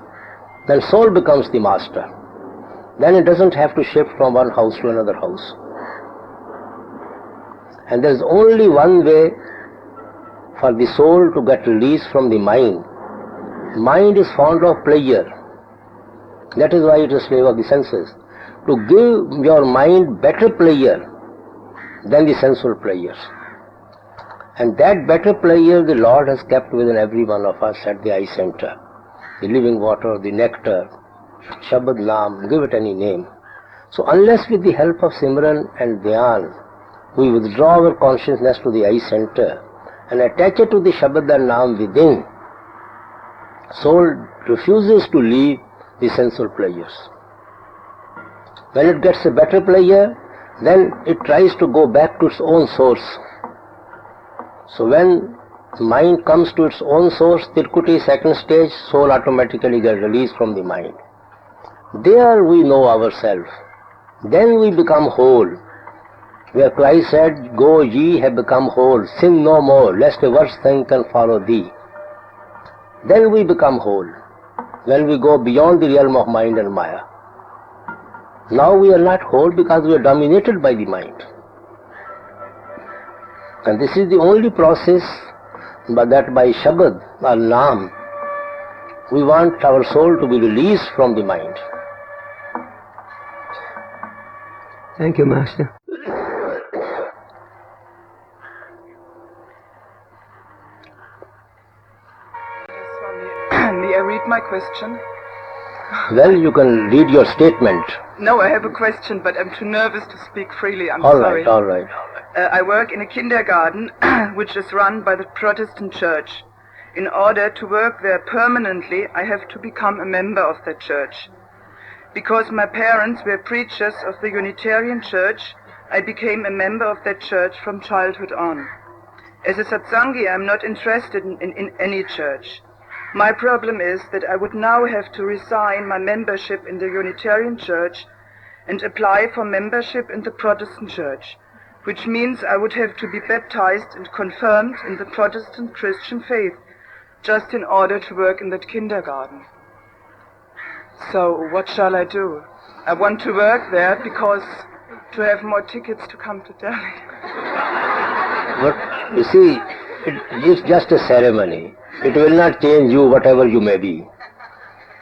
then soul becomes the master. Then it doesn't have to shift from one house to another house. And there is only one way for the soul to get released from the mind. Mind is fond of pleasure. That is why it is slave of the senses. To give your mind better pleasure than the sensual pleasures. And that better pleasure the Lord has kept within every one of us at the eye center. The living water, the nectar, Shabad Naam, give it any name. So unless with the help of Simran and Dhyan, we withdraw our consciousness to the eye center and attach it to the Shabad and Naam within, soul refuses to leave the sensual pleasures. When it gets a better pleasure, then it tries to go back to its own source. So when mind comes to its own source, Tirkuti second stage, soul automatically gets released from the mind. There we know ourselves. Then we become whole. Where Christ said, "Go ye have become whole, sin no more, lest a worse thing can follow thee." Then we become whole. When we go beyond the realm of mind and Maya. Now we are not whole because we are dominated by the mind. And this is the only process that by Shabad or Naam, we want our soul to be released from the mind. Thank you, Master. May I read my question? Well, you can read your statement. No, I have a question, but I'm too nervous to speak freely. I'm All sorry. right, all right. I work in a kindergarten which is run by the Protestant Church. In order to work there permanently, I have to become a member of that church. Because my parents were preachers of the Unitarian Church, I became a member of that church from childhood on. As a satsangi, I'm not interested in any church. My problem is that I would now have to resign my membership in the Unitarian Church and apply for membership in the Protestant Church, which means I would have to be baptized and confirmed in the Protestant Christian faith just in order to work in that kindergarten. So what shall I do? I want to work there because to have more tickets to come to Delhi. But you see, it is just a ceremony. It will not change you whatever you may be.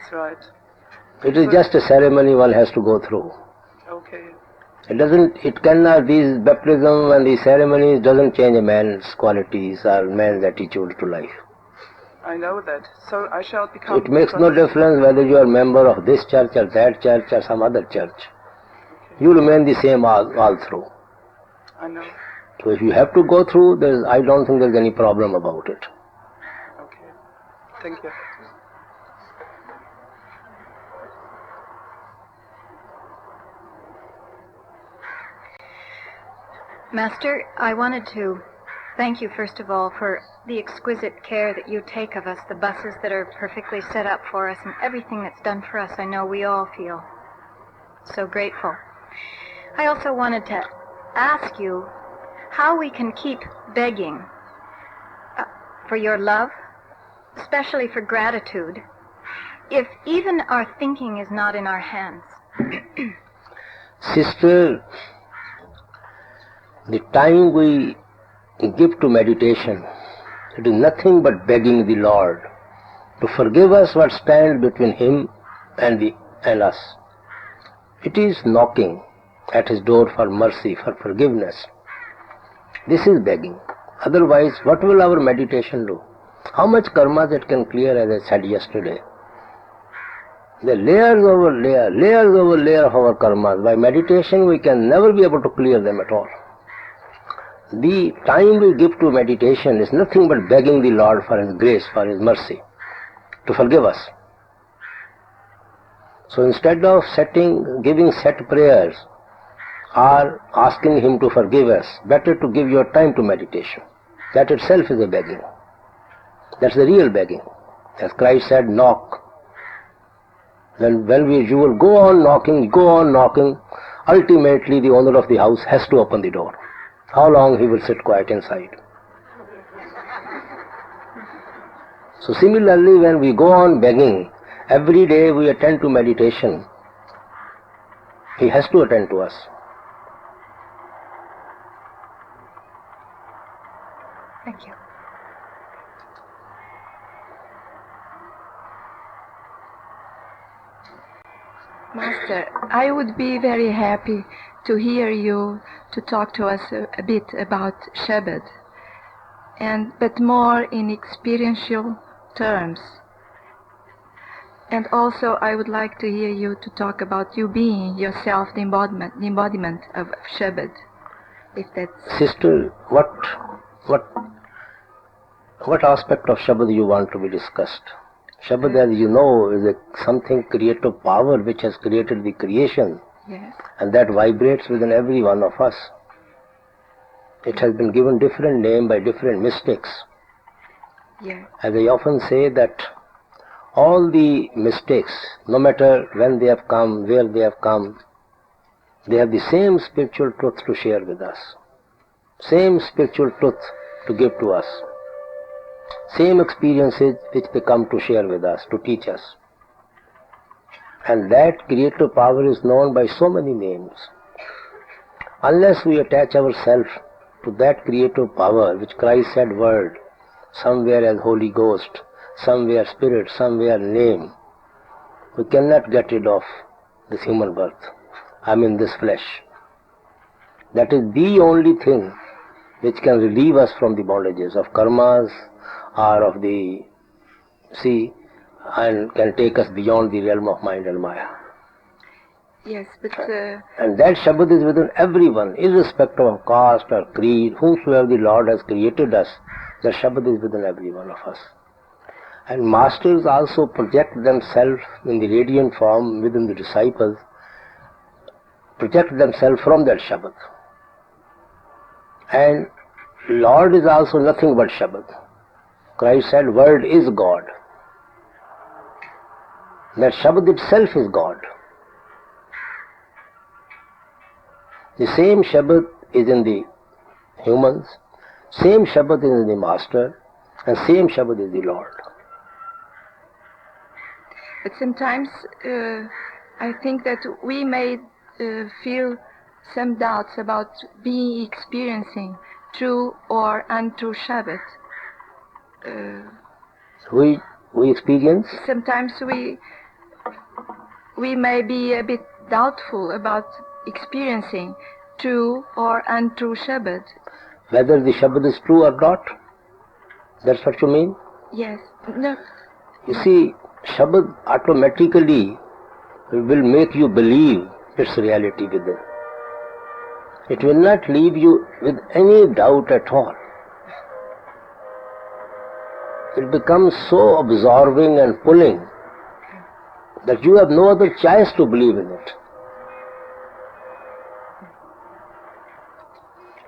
That's right. It is just a ceremony one has to go through. Okay. It cannot, these baptism and these ceremonies doesn't change a man's qualities or man's attitude to life. I know that. So I shall become... It makes no difference whether you are a member of this church or that church or some other church. Okay. You remain the same all through. I know. So if you have to go through, I don't think there's any problem about it. Okay. Thank you. Master, I wanted to thank you first of all for the exquisite care that you take of us, the buses that are perfectly set up for us, and everything that's done for us. I know we all feel so grateful. I also wanted to ask you how we can keep begging for your love, especially for gratitude, if even our thinking is not in our hands. Sister, the time we give to meditation, it is nothing but begging the Lord to forgive us what stands between Him and us. It is knocking at His door for mercy, for forgiveness. This is begging. Otherwise, what will our meditation do? How much karmas it can clear, as I said yesterday? The layers over layer of our karmas. By meditation, we can never be able to clear them at all. The time we give to meditation is nothing but begging the Lord for His grace, for His mercy, to forgive us. So instead of giving set prayers or asking Him to forgive us, better to give your time to meditation. That itself is a begging. That's the real begging. As Christ said, knock. Then you will go on knocking, ultimately the owner of the house has to open the door. How long he will sit quiet inside? So similarly, when we go on begging, every day we attend to meditation, He has to attend to us. Thank you. Master, I would be very happy to hear you to talk to us a bit about Shabbat, but more in experiential terms. And also I would like to hear you to talk about you being yourself the embodiment of Shabbat. If that's... Sister, what aspect of Shabbat you want to be discussed? Shabbat, as you know, is something creative power which has created the creation. Yes. And that vibrates within every one of us. It has been given different name by different mystics. Yes. As I often say that all the mystics, no matter when they have come, where they have come, they have the same spiritual truth to share with us. Same spiritual truth to give to us. Same experiences which they come to share with us, to teach us. And that creative power is known by so many names. Unless we attach ourselves to that creative power which Christ said word, somewhere as Holy Ghost, somewhere Spirit, somewhere name, we cannot get rid of this human birth. This flesh. That is the only thing which can relieve us from the bondages of karmas or of the sea, and can take us beyond the realm of mind and maya. Yes, but... And that Shabbat is within everyone, irrespective of caste or creed, whomsoever the Lord has created us, the Shabbat is within every one of us. And masters also project themselves in the radiant form within the disciples, project themselves from that Shabbat. And Lord is also nothing but Shabbat. Christ said, Word is God. That Shabbat itself is God. The same Shabbat is in the humans, same Shabbat is in the Master, and same Shabbat is the Lord. But sometimes I think that we may feel some doubts about experiencing true or untrue Shabbat. We experience? Sometimes we may be a bit doubtful about experiencing true or untrue Shabbat. Whether the Shabbat is true or not? That's what you mean? Yes. No. You see, Shabbat automatically will make you believe its reality within. It will not leave you with any doubt at all. It becomes so absorbing and pulling that you have no other choice to believe in it.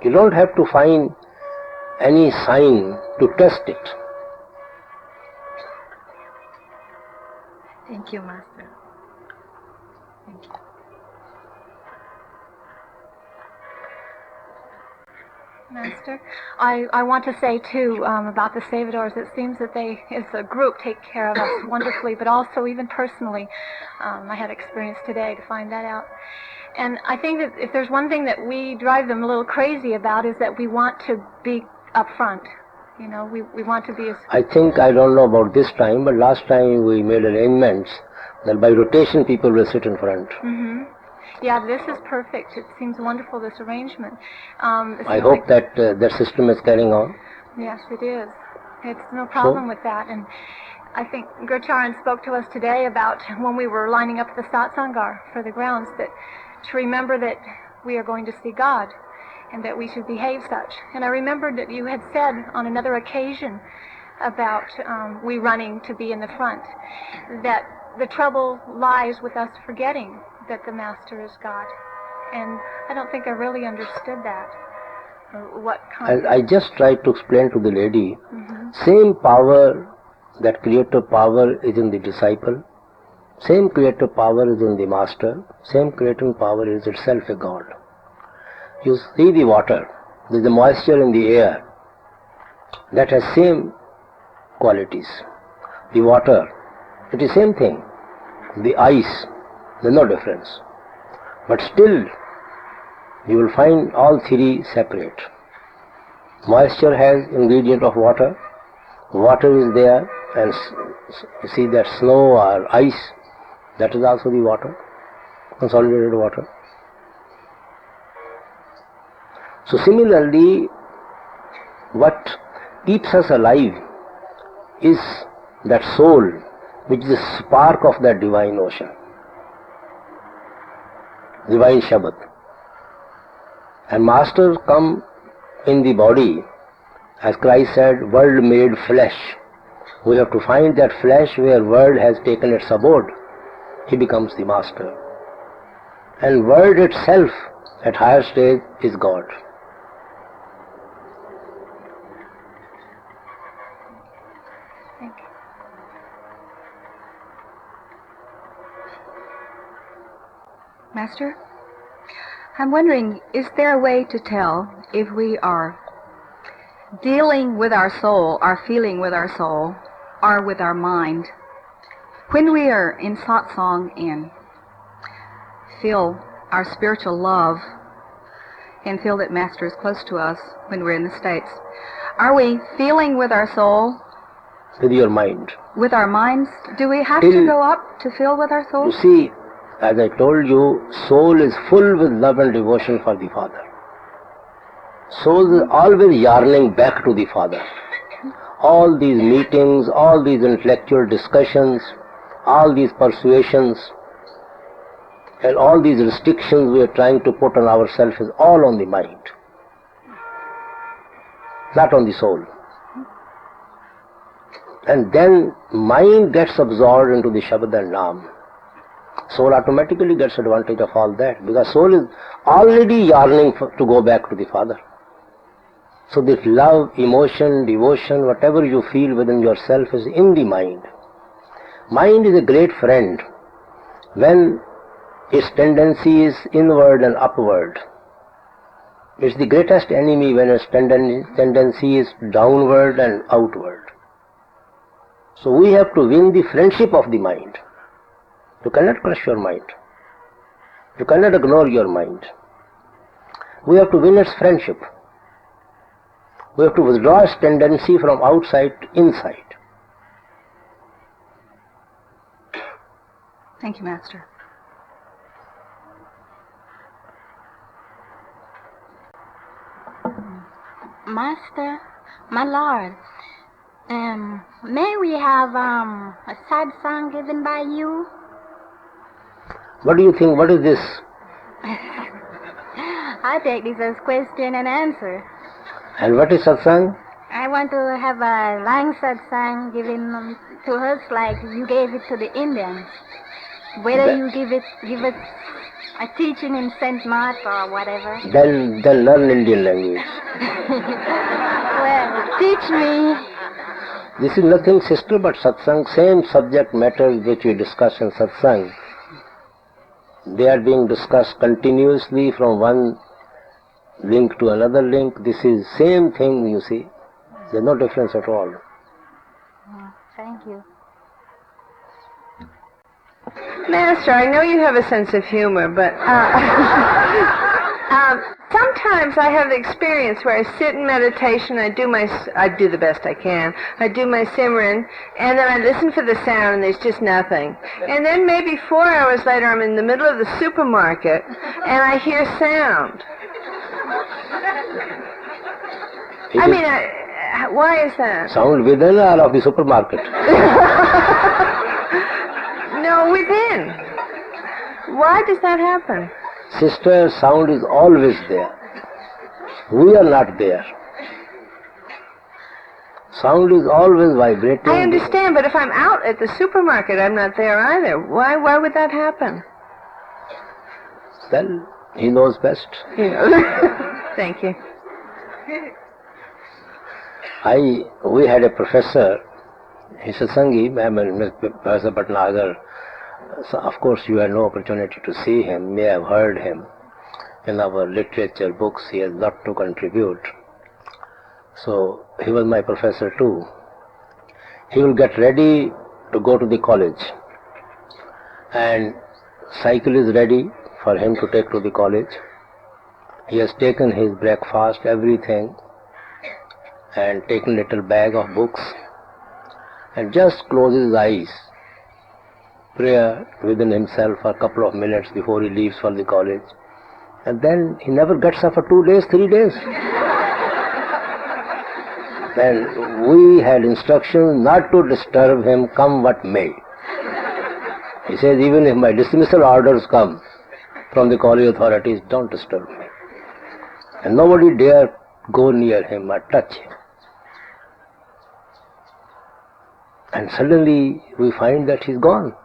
You don't have to find any sign to test it. Thank you, Master. Thank you. Master, I want to say too about the Salvadors. It seems that they, as a group, take care of us wonderfully, but also even personally. I had experience today to find that out. And I think that if there's one thing that we drive them a little crazy about is that we want to be up front. You know, we want to be as... I think, I don't know about this time, but last time we made arrangements that by rotation people will sit in front. Mm-hmm. Yeah, this is perfect. It seems wonderful, this arrangement. It I seems hope like- that system is carrying on. Yes, it is. It's no problem with that. And I think Gurcharan spoke to us today about when we were lining up the satsangar for the grounds, that to remember that we are going to see God and that we should behave such. And I remembered that you had said on another occasion about we running to be in the front, that the trouble lies with us forgetting that the Master is God. And I don't think I really understood that. Or what kind I just tried to explain to the lady, Mhm. same power, that creative power is in the disciple, same creative power is in the master, same creative power is itself a God. You see the water, there is the moisture in the air, that has same qualities. The water, it is same thing. The ice, there is no difference. But still, you will find all three separate. Moisture has ingredient of water, water is there, and you see that snow or ice, that is also the water, consolidated water. So similarly, what keeps us alive is that soul, which is the spark of that divine ocean, divine Shabad. And Master come in the body, as Christ said, world made flesh. We have to find that flesh where world has taken its abode. He becomes the Master. And world itself at higher stage is God. Master, I'm wondering, is there a way to tell if we are dealing with our soul, are feeling with our soul, or with our mind? When we are in satsang and feel our spiritual love and feel that Master is close to us when we're in the states, are we feeling with our soul, With your mind. with our minds? Do we have Till- to go up to feel with our soul? You see, as I told you, soul is full with love and devotion for the Father. Soul is always yearning back to the Father. All these meetings, all these intellectual discussions, all these persuasions, and all these restrictions we are trying to put on ourselves is all on the mind, not on the soul. And then mind gets absorbed into the Shabad and Naam. Soul automatically gets advantage of all that, because soul is already yearning to go back to the Father. So this love, emotion, devotion, whatever you feel within yourself is in the mind. Mind is a great friend when its tendency is inward and upward. It's the greatest enemy when its tendency is downward and outward. So we have to win the friendship of the mind. You cannot crush your mind. You cannot ignore your mind. We have to win its friendship. We have to withdraw its tendency from outside to inside. Thank you, Master. Master, my Lord, may we have a sad song given by you? What do you think? What is this? I take this as question and answer. And what is satsang? I want to have a long satsang given to us like you gave it to the Indians. Whether you give it a teaching in St. Mark or whatever. Then learn Indian language. Well, teach me. This is nothing, sister, but satsang, same subject matter which we discuss in satsang. They are being discussed continuously from one link to another link. This is same thing, you see. There's no difference at all. Thank you. Master, I know you have a sense of humor, but sometimes sometimes I have the experience where I sit in meditation, I do the best I can, I do my Simran, and then I listen for the sound and there's just nothing. And then maybe 4 hours later I'm in the middle of the supermarket and I hear sound. Why is that? Sound within or of the supermarket? No, within. Why does that happen? Sister, sound is always there. We are not there. Sound is always vibrating. I understand, but if I'm out at the supermarket, I'm not there either. Why would that happen? Well, he knows best. Thank you. We had a professor, he's a Sangi, Professor Bhatnagar. So of course you had no opportunity to see him, may have heard him. In our literature books he has a lot to contribute. So he was my professor too. He will get ready to go to the college and cycle is ready for him to take to the college. He has taken his breakfast, everything, and taken a little bag of books and just closes his eyes, prayer within himself for a couple of minutes before he leaves for the college, and then he never gets up for 2 days, 3 days. Then we had instructions not to disturb him come what may. He says, even if my dismissal orders come from the college authorities, don't disturb me. And nobody dare go near him or touch him. And suddenly we find that he's gone.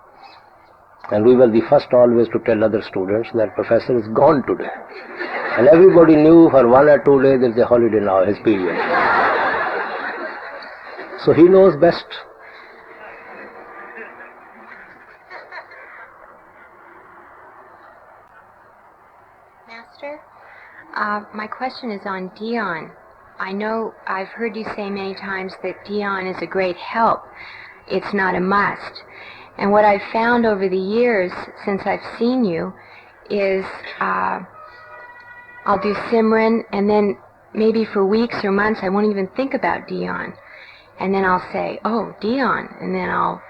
And we were the first always to tell other students that professor is gone today. And everybody knew for 1 or 2 days there's a holiday now, his period. So he knows best. Master, my question is on Dion. I know I've heard you say many times that Dion is a great help. It's not a must. And what I've found over the years since I've seen you is I'll do Simran, and then maybe for weeks or months I won't even think about Dion. And then I'll say, oh, Dion, and then I'll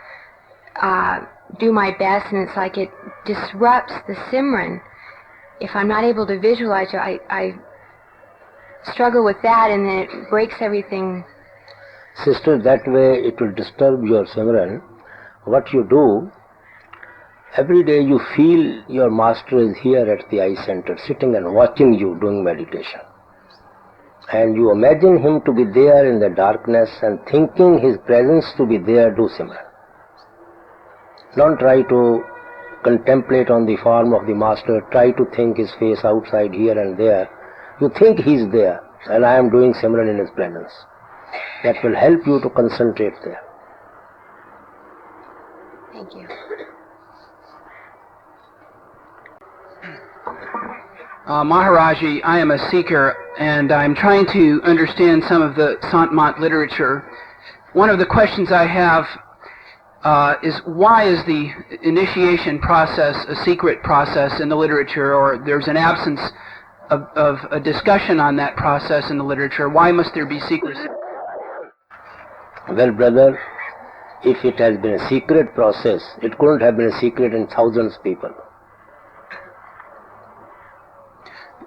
do my best, and it's like it disrupts the Simran. If I'm not able to visualize it, I struggle with that, and then it breaks everything. Sister, that way it will disturb your Simran. What you do, every day you feel your master is here at the eye center, sitting and watching you doing meditation. And you imagine him to be there in the darkness and thinking his presence to be there, do Simran. Don't try to contemplate on the form of the master, try to think his face outside here and there. You think he is there, and I am doing Simran in his presence. That will help you to concentrate there. Thank you. Maharaji, I am a seeker, and I'm trying to understand some of the Sant Mat literature. One of the questions I have is why is the initiation process a secret process in the literature, or there's an absence of a discussion on that process in the literature? Why must there be secrecy? Well, brother, if it has been a secret process, it couldn't have been a secret in thousands of people.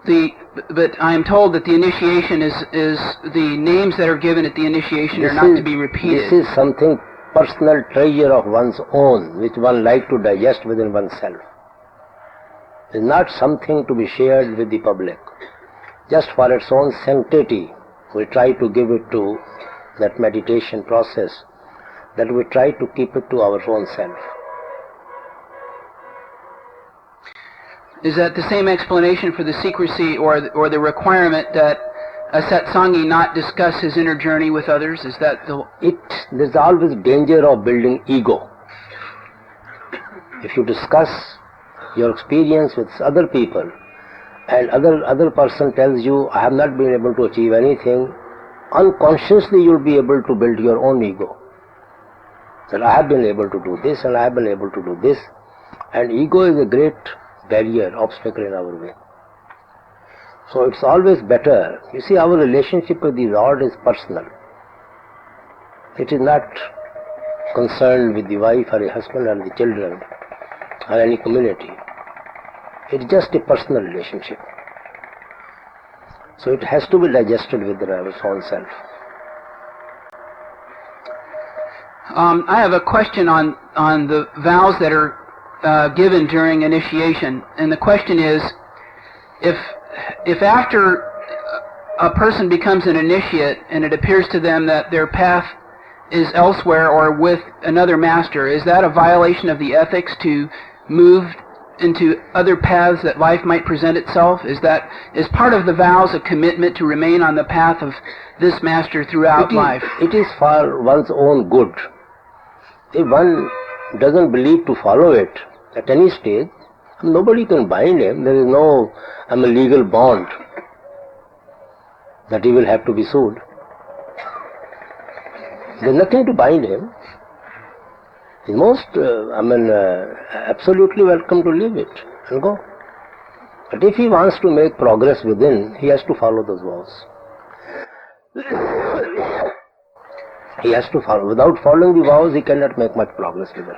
But I am told that the initiation is the names that are given at the initiation are not to be repeated. This is something personal treasure of one's own, which one like to digest within oneself. It is not something to be shared with the public. Just for its own sanctity, we try to give it to that meditation process, that we try to keep it to our own self. Is that the same explanation for the secrecy or the requirement that a satsangi not discuss his inner journey with others? Is that the... There's always danger of building ego. If you discuss your experience with other people and other person tells you, I have not been able to achieve anything, unconsciously you'll be able to build your own ego. That I have been able to do this and I have been able to do this. And ego is a great barrier, obstacle in our way. So it's always better. You see, our relationship with the Lord is personal. It is not concerned with the wife or the husband or the children or any community. It's just a personal relationship. So it has to be digested with our own self. I have a question on the vows that are given during initiation, and the question is, if after a person becomes an initiate and it appears to them that their path is elsewhere or with another master, is that a violation of the ethics to move into other paths that life might present itself? Is part of the vows a commitment to remain on the path of this master throughout life? It is for one's own good. If one doesn't believe to follow it at any stage, nobody can bind him. There is no legal bond that he will have to be sued. There is nothing to bind him. He is most, absolutely welcome to leave it and go. But if he wants to make progress within, he has to follow those vows. He has to follow. Without following the vows, he cannot make much progress within.